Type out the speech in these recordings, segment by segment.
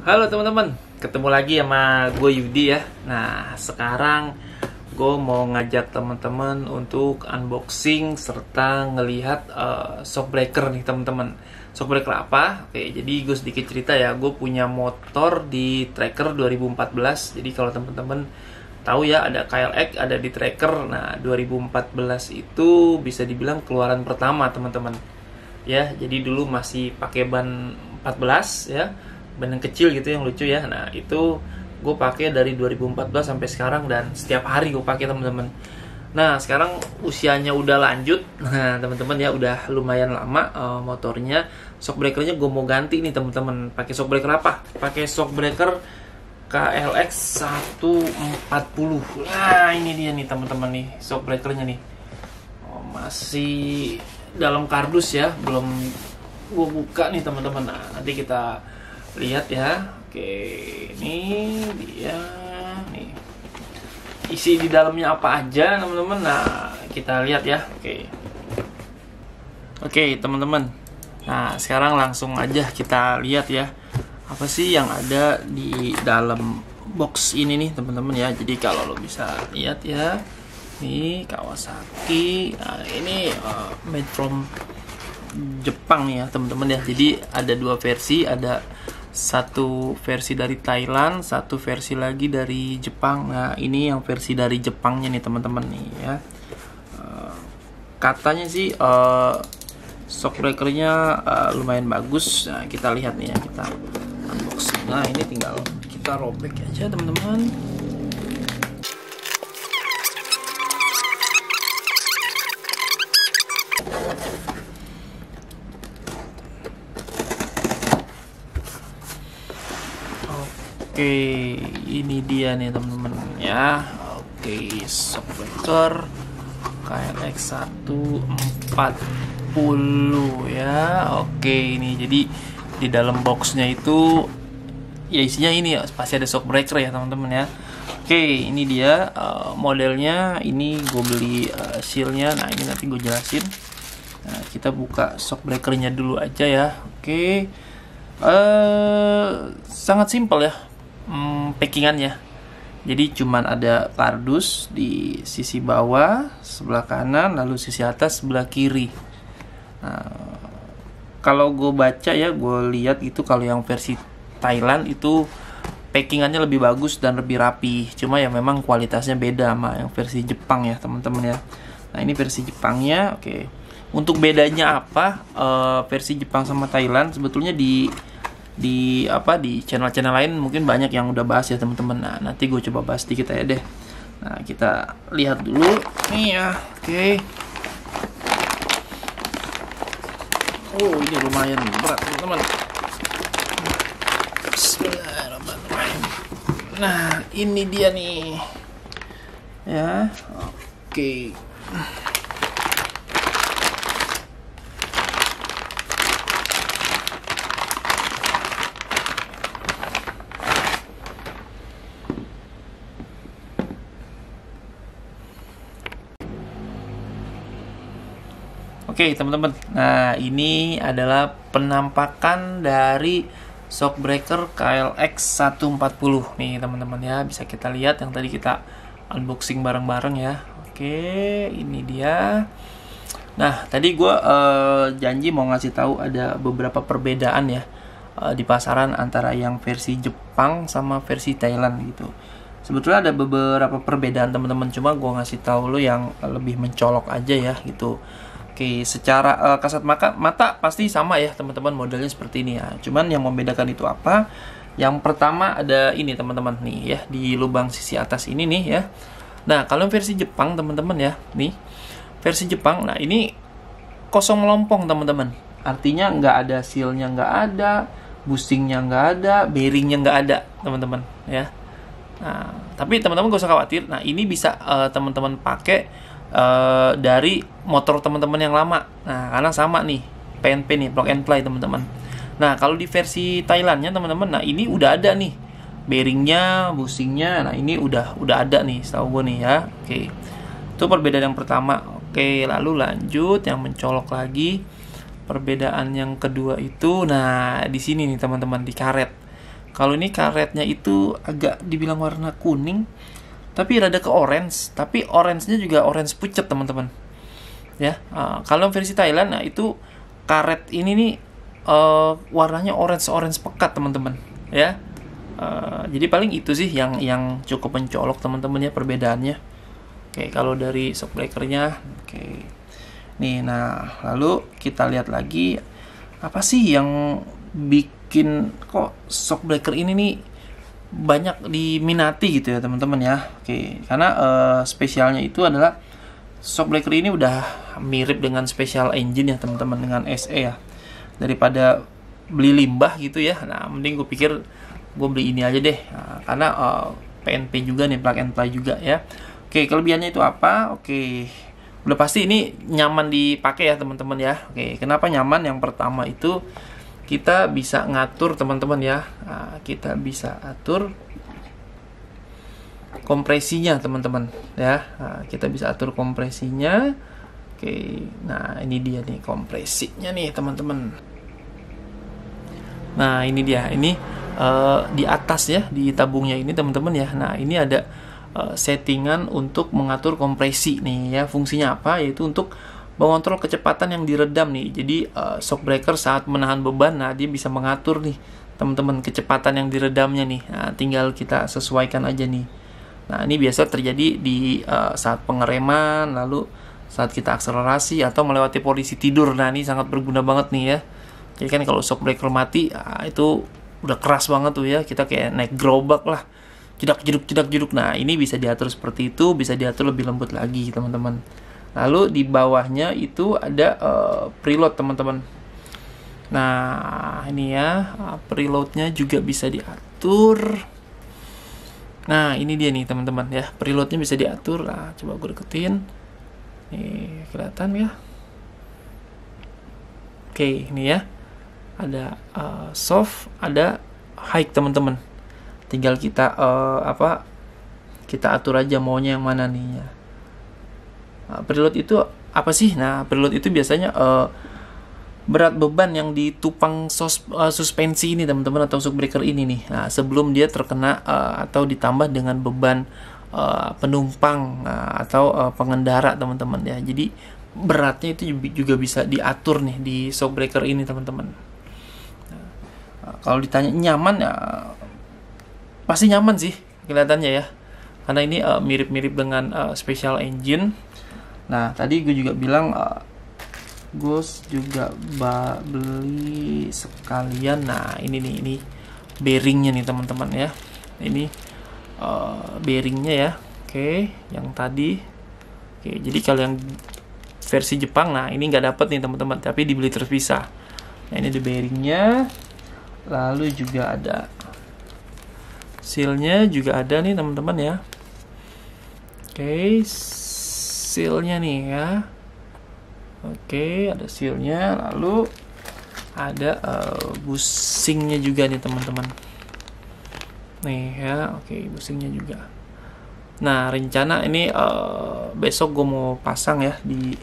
Halo teman-teman, ketemu lagi sama gue Yudi ya. Nah, sekarang gue mau ngajak teman-teman untuk unboxing serta ngelihat shockbreaker nih teman-teman. Shockbreaker apa? Oke, jadi gue sedikit cerita ya. Gue punya motor di Tracker 2014. Jadi kalau teman-teman tahu ya, ada KLX, ada di Tracker. Nah, 2014 itu bisa dibilang keluaran pertama teman-teman. Ya, jadi dulu masih pakai ban 14 ya, ban yang kecil gitu yang lucu ya. Nah itu gue pakai dari 2014 sampai sekarang dan setiap hari gue pakai teman-teman. Nah sekarang usianya udah lanjut, nah teman-teman ya udah lumayan lama motornya. Shockbreakernya gue mau ganti nih teman-teman. Pakai shockbreaker apa? Pakai shockbreaker KLX 140. Nah ini dia nih teman-teman nih shockbreakernya nih. Masih dalam kardus ya, belum gue buka nih teman-teman. Nah nanti kita lihat ya. Oke, ini dia nih, isi di dalamnya apa aja teman-teman. Nah kita lihat ya. Oke teman-teman, nah sekarang langsung aja kita lihat ya, apa sih yang ada di dalam box ini nih teman-teman ya. Jadi kalau lo bisa lihat ya, ini Kawasaki. Nah ini made from Jepang nih ya teman-teman ya. Jadi ada dua versi, ada satu versi dari Thailand, satu versi lagi dari Jepang. Nah ini yang versi dari Jepangnya nih teman-teman nih ya. Katanya sih shockbreakernya lumayan bagus. Nah kita lihat nih ya, kita unboxing. Nah ini tinggal kita robek aja teman-teman. Oke, ini dia nih teman-teman ya. Oke, shockbreaker KLX 140 ya. Oke, ini jadi di dalam boxnya itu ya isinya ini ya, pasti ada shockbreaker ya teman-teman ya. Oke, ini dia modelnya. Ini gue beli sealnya. Nah ini nanti gue jelasin. Nah kita buka shockbreakernya dulu aja ya. Oke, sangat simpel ya packingannya. Jadi cuman ada kardus di sisi bawah sebelah kanan, lalu sisi atas sebelah kiri. Nah, kalau gue baca ya, gue lihat itu kalau yang versi Thailand itu packingannya lebih bagus dan lebih rapi. Cuma ya memang kualitasnya beda sama yang versi Jepang ya teman-teman ya. Nah ini versi Jepangnya. Oke, untuk bedanya apa versi Jepang sama Thailand? Sebetulnya di channel-channel lain mungkin banyak yang udah bahas ya teman-teman. Nah nanti gue coba bahas dikit aja deh. Nah kita lihat dulu nih ya. Oke. Oh ini lumayan berat teman-teman. Bismillahirrahmanirrahim. Nah ini dia nih ya. Oke. Oke teman-teman, nah ini adalah penampakan dari shockbreaker KLX 140 nih teman-teman ya. Bisa kita lihat yang tadi kita unboxing bareng-bareng ya. Oke, ini dia. Nah tadi gue janji mau ngasih tahu ada beberapa perbedaan ya di pasaran antara yang versi Jepang sama versi Thailand gitu. Sebetulnya ada beberapa perbedaan teman-teman, cuma gue ngasih tahu lo yang lebih mencolok aja ya gitu. Oke, secara kasat mata pasti sama ya teman-teman, modelnya seperti ini ya. Cuman yang membedakan itu apa? Yang pertama ada ini teman-teman nih ya, di lubang sisi atas ini nih ya. Nah kalau versi Jepang teman-teman ya, nih versi Jepang. Nah ini kosong melompong teman-teman. Artinya nggak ada sealnya, nggak ada bushingnya, nggak ada bearingnya, nggak ada teman-teman ya. Nah tapi teman-teman gak usah khawatir. Nah ini bisa teman-teman pakai dari motor teman-teman yang lama. Nah karena sama nih PNP nih, plug and play teman-teman. Nah kalau di versi Thailandnya teman-teman, nah ini udah ada nih bearingnya, bushingnya. Nah ini udah ada nih setahu gue nih ya. Oke, itu perbedaan yang pertama. Oke, lalu lanjut yang mencolok lagi. Perbedaan yang kedua itu, nah di sini nih teman-teman, di karet. Kalau ini karetnya itu agak dibilang warna kuning, tapi rada ke orange, tapi orange-nya juga orange pucat teman-teman. Ya, kalau versi Thailand, nah itu karet ini nih warnanya orange pekat teman-teman. Ya, jadi paling itu sih yang cukup mencolok teman-teman ya perbedaannya. Oke, kalau dari shockbreakernya, oke. Nih, nah lalu kita lihat lagi apa sih yang bikin kok shockbreaker ini nih banyak diminati gitu ya teman-teman ya. Oke, karena spesialnya itu adalah shockbreaker ini udah mirip dengan special engine ya teman-teman, dengan SE ya. Daripada beli limbah gitu ya, nah mending gue pikir gue beli ini aja deh. Nah, karena PNP juga nih, plug and play juga ya. Oke, kelebihannya itu apa? Oke, udah pasti ini nyaman dipakai ya teman-teman ya. Oke, kenapa nyaman? Yang pertama itu kita bisa ngatur teman-teman ya. Nah, kita bisa atur kompresinya teman-teman ya. Nah, kita bisa atur kompresinya. Oke, nah ini dia nih kompresinya nih teman-teman. Nah ini dia, ini di atas ya, di tabungnya ini teman-teman ya. Nah ini ada settingan untuk mengatur kompresi nih ya. Fungsinya apa? Yaitu untuk mengontrol kecepatan yang diredam nih. Jadi shockbreaker saat menahan beban, nah dia bisa mengatur nih teman-teman kecepatan yang diredamnya nih. Nah tinggal kita sesuaikan aja nih. Nah ini biasa terjadi di saat pengereman, lalu saat kita akselerasi atau melewati posisi tidur. Nah ini sangat berguna banget nih ya. Jadi kan kalau shockbreaker mati, itu udah keras banget tuh ya. Kita kayak naik gerobak lah, jedak-jeduk. Nah ini bisa diatur seperti itu, bisa diatur lebih lembut lagi teman-teman. Lalu di bawahnya itu ada preload teman-teman. Nah ini ya, preloadnya juga bisa diatur. Nah ini dia nih teman-teman ya, preloadnya bisa diatur. Nah coba gue deketin, nih kelihatan ya. Oke, ini ya, ada soft, ada high teman-teman. Tinggal kita kita atur aja maunya yang mana nih ya. Preload itu apa sih? Nah preload itu biasanya berat beban yang ditupang suspensi ini teman-teman, atau shockbreaker ini nih. Nah sebelum dia terkena atau ditambah dengan beban penumpang atau pengendara teman-teman ya. Jadi beratnya itu juga bisa diatur nih di shockbreaker ini teman-teman. Nah, kalau ditanya nyaman ya pasti nyaman sih kelihatannya ya, karena ini mirip-mirip dengan special engine. Nah tadi gue juga bilang gue juga beli sekalian. Nah ini nih, ini bearingnya nih teman-teman ya. Ini bearingnya ya. Oke, yang tadi. Oke, jadi kalau yang versi Jepang, nah ini nggak dapat nih teman-teman, tapi dibeli terpisah. Nah ini ada bearingnya, lalu juga ada sealnya juga ada nih teman-teman ya. Oke, sealnya nih ya. Oke, ada sealnya, lalu ada busingnya juga nih teman-teman. Nih ya, oke, busingnya juga. Nah rencana ini besok gue mau pasang ya di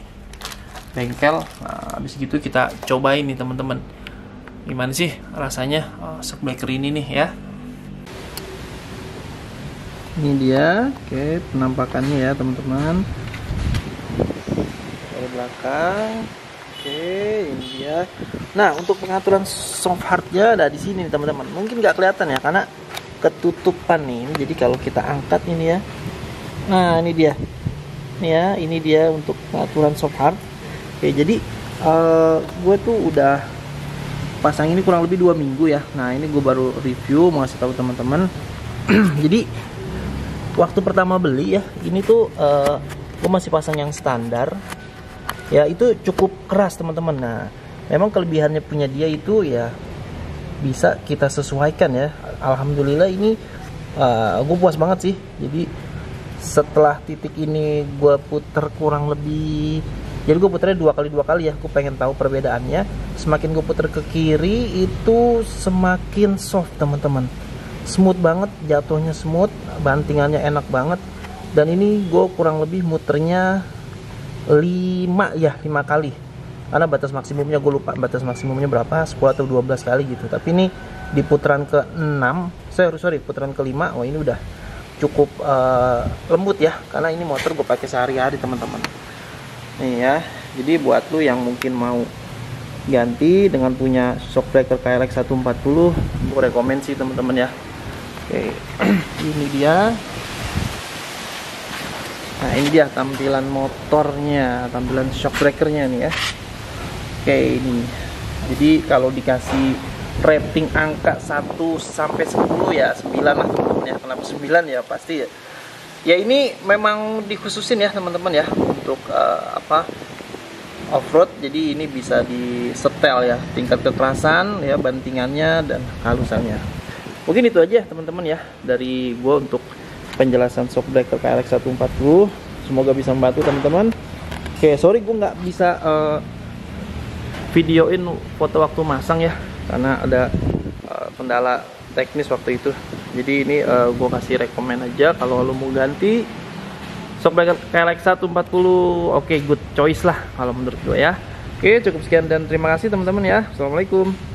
bengkel. Nah, habis gitu kita cobain nih teman-teman, gimana sih rasanya shockbreaker ini nih ya. Ini dia, oke, penampakannya ya teman-teman dari belakang. Oke, ini dia. Nah untuk pengaturan soft hardnya ada di sini nih teman-teman. Mungkin nggak kelihatan ya karena ketutupan nih. Jadi kalau kita angkat ini ya, nah ini dia, ini ya, ini dia untuk pengaturan soft hard. Oke, jadi gue tuh udah pasang ini kurang lebih 2 minggu ya. Nah ini gue baru review, mau kasih tahu teman-teman. Jadi waktu pertama beli ya, ini tuh gue masih pasang yang standar ya, itu cukup keras teman-teman. Nah memang kelebihannya punya dia itu ya bisa kita sesuaikan ya. Alhamdulillah ini gue puas banget sih. Jadi setelah titik ini gue puter kurang lebih, jadi gue puternya 2 kali ya. Gue pengen tahu perbedaannya. Semakin gue puter ke kiri itu semakin soft teman-teman, smooth banget, jatuhnya smooth, bantingannya enak banget. Dan ini gue kurang lebih muternya 5 kali, karena batas maksimumnya gue lupa batas maksimumnya berapa, 10 atau 12 kali gitu. Tapi ini di putaran ke-6, sorry putaran ke-5. Oh, ini udah cukup lembut ya, karena ini motor gue pakai sehari-hari teman-teman. Nih ya, jadi buat lu yang mungkin mau ganti dengan punya shockbreaker KLX 140, gue rekomen sih teman-teman ya. Oke, ini dia. Nah, ini dia tampilan motornya, tampilan shockbreakernya nih ya. Oke, ini. Jadi kalau dikasih rating angka 1 sampai 10 ya 9 lah teman-teman ya. Kenapa 9 ya? Pasti ya. Ya ini memang dikhususin ya teman-teman ya untuk off-road. Jadi ini bisa disetel ya tingkat kekerasan ya, bantingannya dan halusannya. Mungkin itu aja teman-teman ya dari gue untuk penjelasan shockbreaker KLX 140. Semoga bisa membantu teman-teman. Oke, sorry gue nggak bisa videoin foto waktu masang ya, karena ada kendala teknis waktu itu. Jadi ini gue kasih rekomen aja kalau lo mau ganti shockbreaker KLX 140. Oke, good choice lah kalau menurut gue ya. Oke, cukup sekian dan terima kasih teman-teman ya. Assalamualaikum.